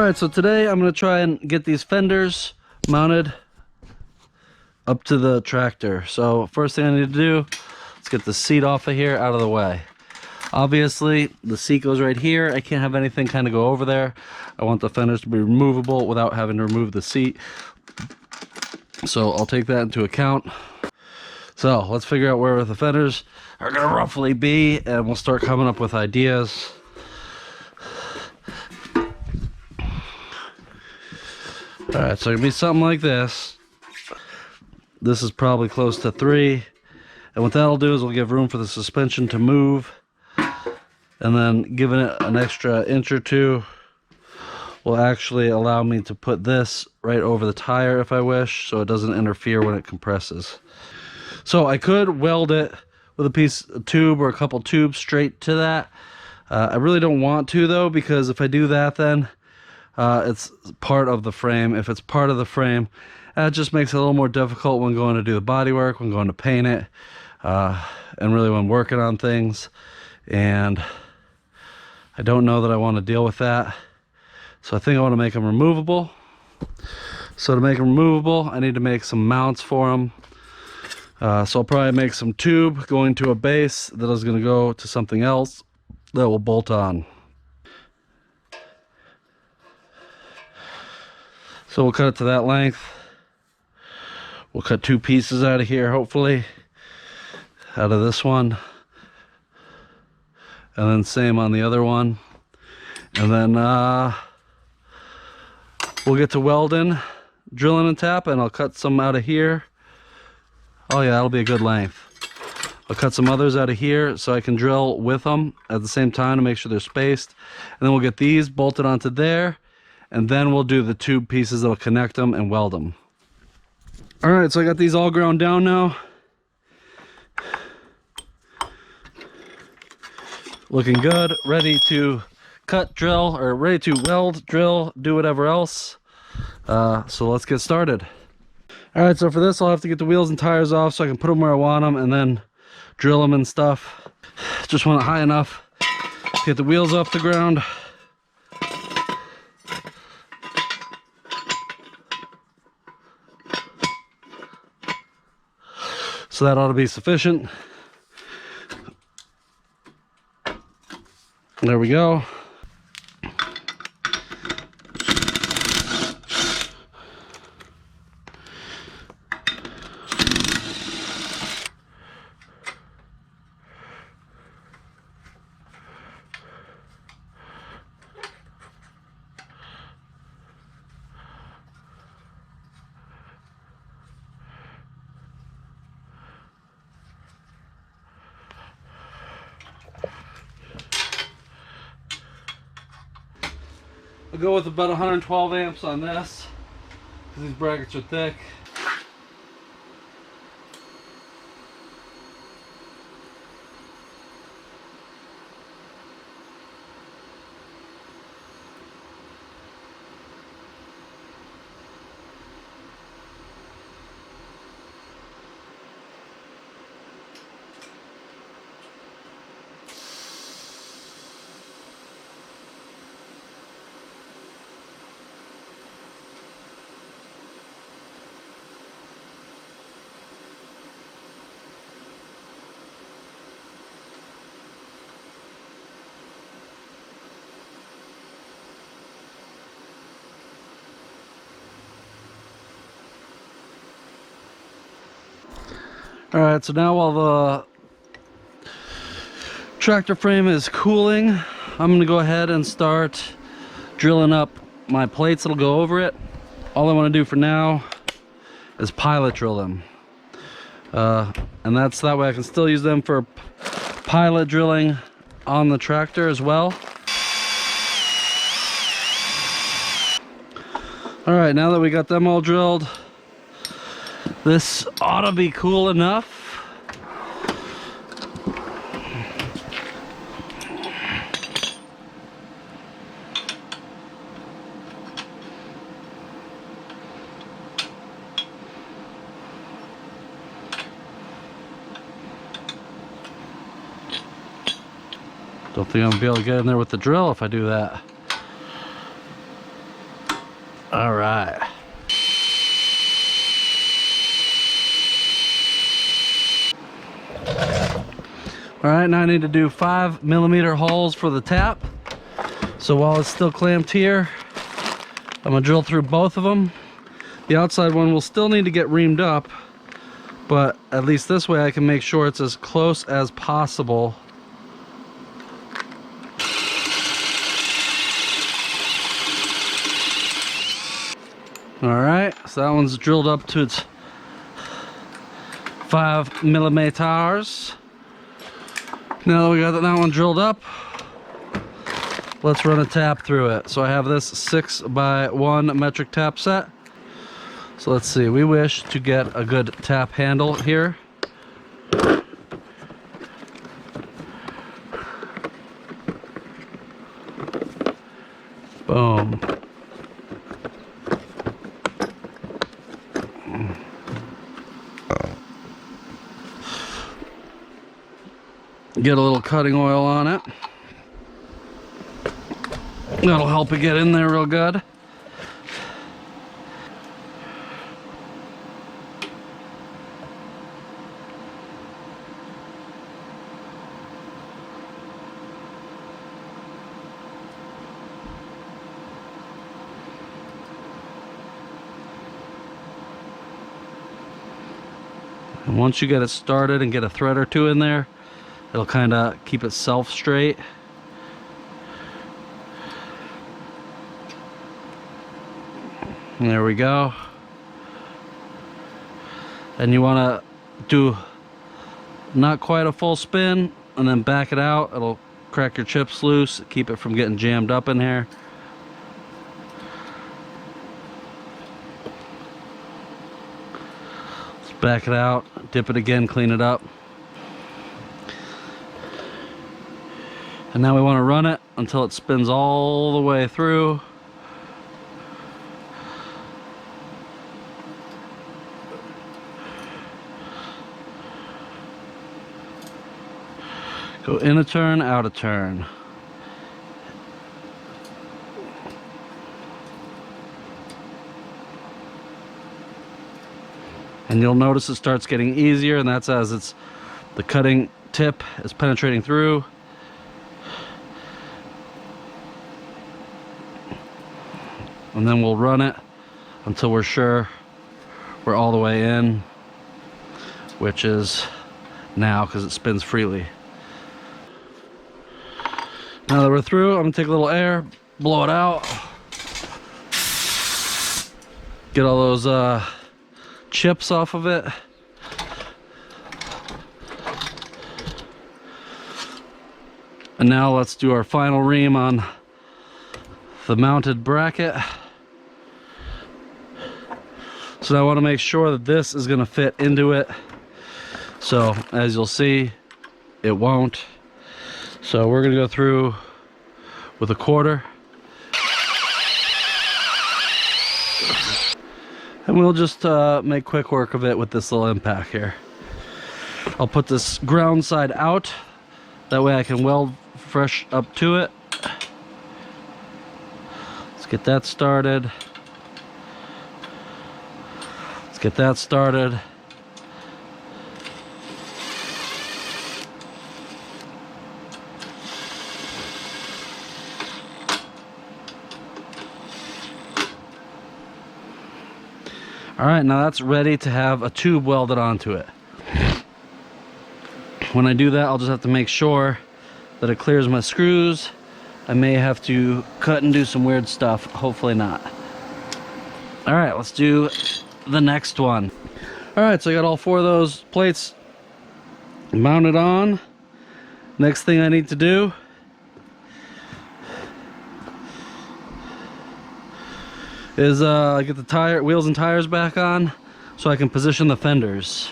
Alright, so today I'm going to try and get these fenders mounted up to the tractor. So first thing I need to do, let's get the seat off of here, out of the way. Obviously, the seat goes right here. I can't have anything kind of go over there. I want the fenders to be removable without having to remove the seat. So I'll take that into account. So let's figure out where the fenders are going to roughly be, and we'll start coming up with ideas. Alright, so it'll be something like this. This is probably close to 3. And what that'll do is we'll give room for the suspension to move. And then giving it an extra inch or 2 will actually allow me to put this right over the tire if I wish, so it doesn't interfere when it compresses. So I could weld it with a piece of tube or a couple tubes straight to that. I really don't want to though, because if I do that, then it's part of the frame. If it's part of the frame, it just makes it a little more difficult when going to do the body work, when going to paint it, and really when working on things. And I don't know that I want to deal with that. So I think I want to make them removable. So to make them removable, I need to make some mounts for them. So I'll probably make some tube going to a base that is going to go to something else that will bolt on. So we'll cut it to that length. We'll cut 2 pieces out of here, hopefully, out of this one. And then same on the other one. And then we'll get to welding, drilling and tapping. I'll cut some out of here. Oh yeah, that'll be a good length. I'll cut some others out of here so I can drill with them at the same time to make sure they're spaced. And then we'll get these bolted onto there. And then we'll do the tube pieces that'll connect them and weld them. All right, so I got these all ground down now. Looking good, ready to cut, drill, or ready to weld, drill, do whatever else. So let's get started. All right, so for this, I'll have to get the wheels and tires off so I can put them where I want them and then drill them and stuff. Just want it high enough to get the wheels off the ground. So that ought to be sufficient. There we go. I'll go with about 112 amps on this, because these brackets are thick. All right, so now while the tractor frame is cooling, I'm gonna go ahead and start drilling up my plates that'll go over it. All I want to do for now is pilot drill them. And that's that way I can still use them for pilot drilling on the tractor as well. All right, now that we got them all drilled, this ought to be cool enough. Don't think I'm gonna be able to get in there with the drill if I do that. All right. All right, now I need to do 5mm holes for the tap. So while it's still clamped here, I'm gonna drill through both of them. The outside one will still need to get reamed up, but at least this way I can make sure it's as close as possible. All right, so that one's drilled up to its 5mm. Now that we got that one drilled up, let's run a tap through it. So I have this 6x1 metric tap set. So let's see, we wish to get a good tap handle here. Boom. Get a little cutting oil on it. That'll help it get in there real good. And once you get it started and get a thread or two in there, it'll kind of keep itself straight. And there we go. And you want to do not quite a full spin and then back it out. It'll crack your chips loose, keep it from getting jammed up in here. Let's back it out, dip it again, clean it up. And now we want to run it until it spins all the way through. Go in a turn, out a turn. And you'll notice it starts getting easier, and that's as the cutting tip is penetrating through. And then we'll run it until we're sure we're all the way in, which is now because it spins freely. Now that we're through, I'm gonna take a little air, blow it out, get all those chips off of it. And now let's do our final ream on the mounted bracket. So now I want to make sure that this is going to fit into it. So as you'll see, it won't. So we're going to go through with a 1/4. And we'll just make quick work of it with this little impact here. I'll put this ground side out. That way I can weld fresh up to it. Let's get that started. Let's get that started. All right, now that's ready to have a tube welded onto it. When I do that, I'll just have to make sure that it clears my screws. I may have to cut and do some weird stuff, hopefully not. All right, let's do the next one. All right, so I got all 4 of those plates mounted on. Next thing I need to do is get the wheels and tires back on so I can position the fenders.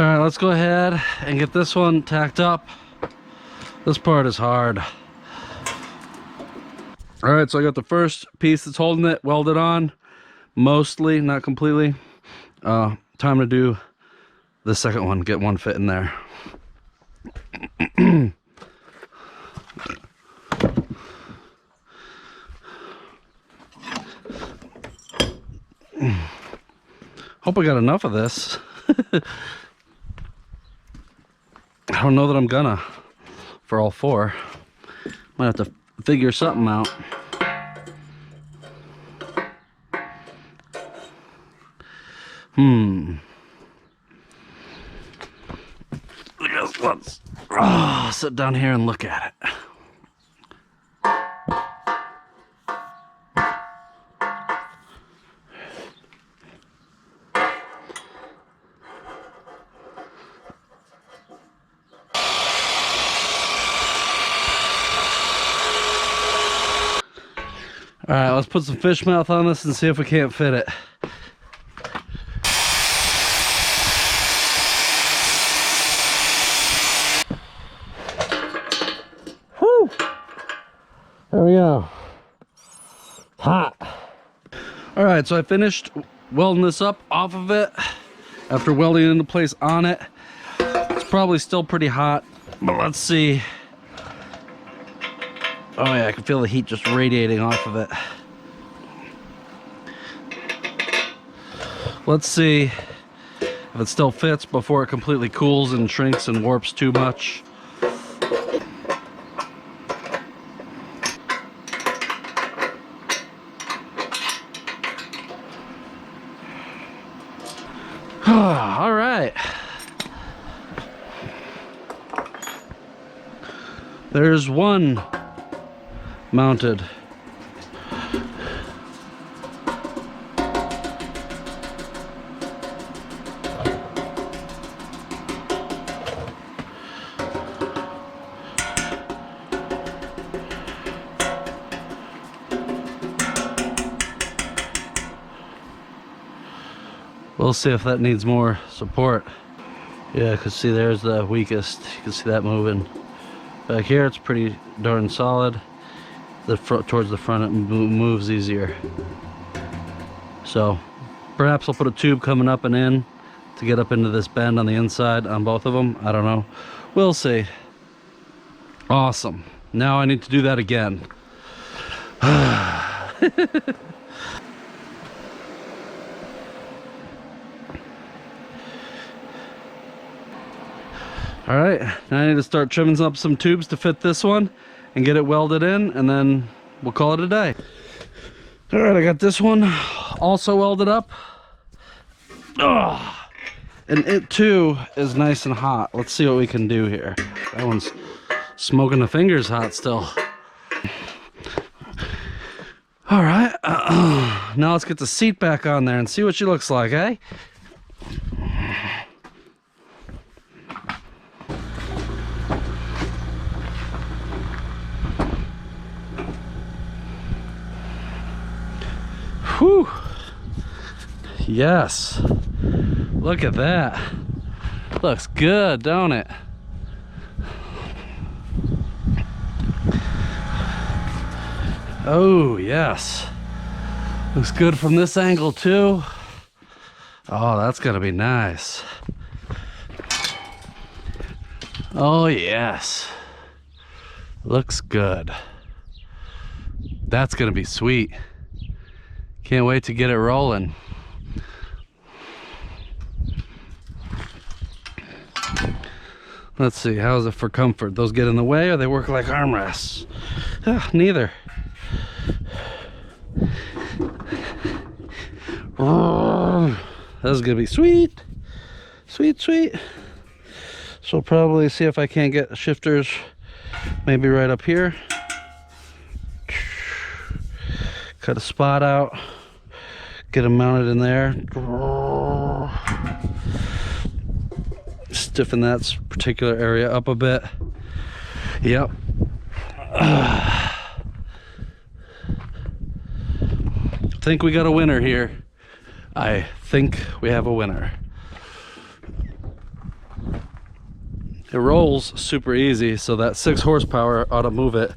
All right, let's go ahead and get this one tacked up. This part is hard. All right, so I got the first piece that's holding it welded on, mostly, not completely. Time to do the second one, get one fit in there. Hope I got enough of this. I don't know that I'm gonna for all four. Might have to figure something out. Let's sit down here and look at it. All right, let's put some fish mouth on this and see if we can't fit it. Whew. There we go. Hot. All right, so I finished welding this up off of it after welding it into place on it. It's probably still pretty hot, but let's see. Oh yeah, I can feel the heat just radiating off of it. Let's see if it still fits before it completely cools and shrinks and warps too much. All right. There's one mounted. We'll see if that needs more support. Yeah, because see, there's the weakest. You can see that moving. Back here, it's pretty darn solid. The front, towards the front, it moves easier. So perhaps I'll put a tube coming up and in to get up into this bend on the inside on both of them. I don't know. We'll see. Awesome. Now I need to do that again. All right, now I need to start trimming up some tubes to fit this one and get it welded in, and then we'll call it a day. All right, I got this one also welded up. And it too is nice and hot. Let's see what we can do here. That one's smoking the fingers hot still. All right, now let's get the seat back on there and see what she looks like, eh? Whew. Yes. Look at that. Looks good, don't it? Oh, yes. Looks good from this angle too. Oh, that's gonna be nice. Oh, yes. Looks good. That's gonna be sweet. Can't wait to get it rolling. Let's see, how's it for comfort? Those get in the way or they work like armrests? Neither. This is gonna be sweet. Sweet, sweet. So I'll probably see if I can't get shifters maybe right up here. Cut a spot out. Get them mounted in there. Stiffen that particular area up a bit. Yep. I think we got a winner here. I think we have a winner. It rolls super easy, so that 6 horsepower ought to move it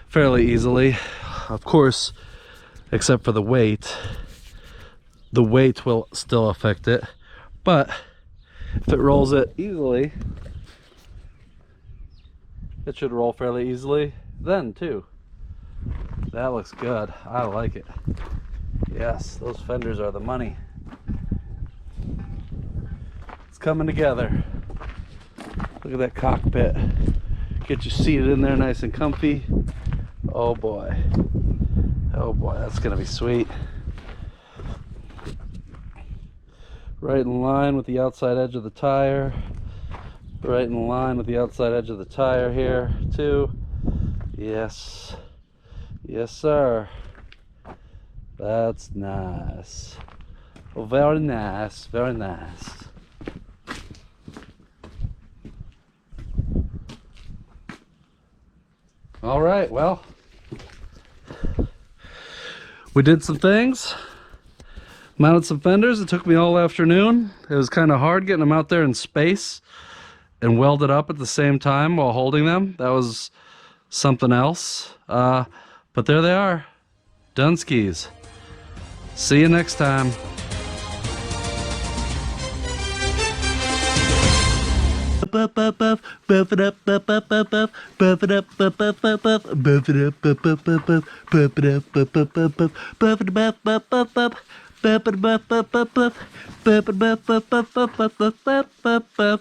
fairly easily. Of course, except for the weight. The weight will still affect it, but if it rolls it easily, it should roll fairly easily then too. That looks good. I like it. Yes, those fenders are the money. It's coming together. Look at that cockpit. Get you seated in there nice and comfy. Oh boy. Oh boy, that's gonna be sweet. Right in line with the outside edge of the tire. Right in line with the outside edge of the tire here too. Yes. Yes, sir. That's nice. Oh, very nice. Very nice. All right, well, we did some things. Mounted some fenders. It took me all afternoon. It was kind of hard getting them out there in space and welded up at the same time while holding them. That was something else. But there they are. Done skis. See you next time.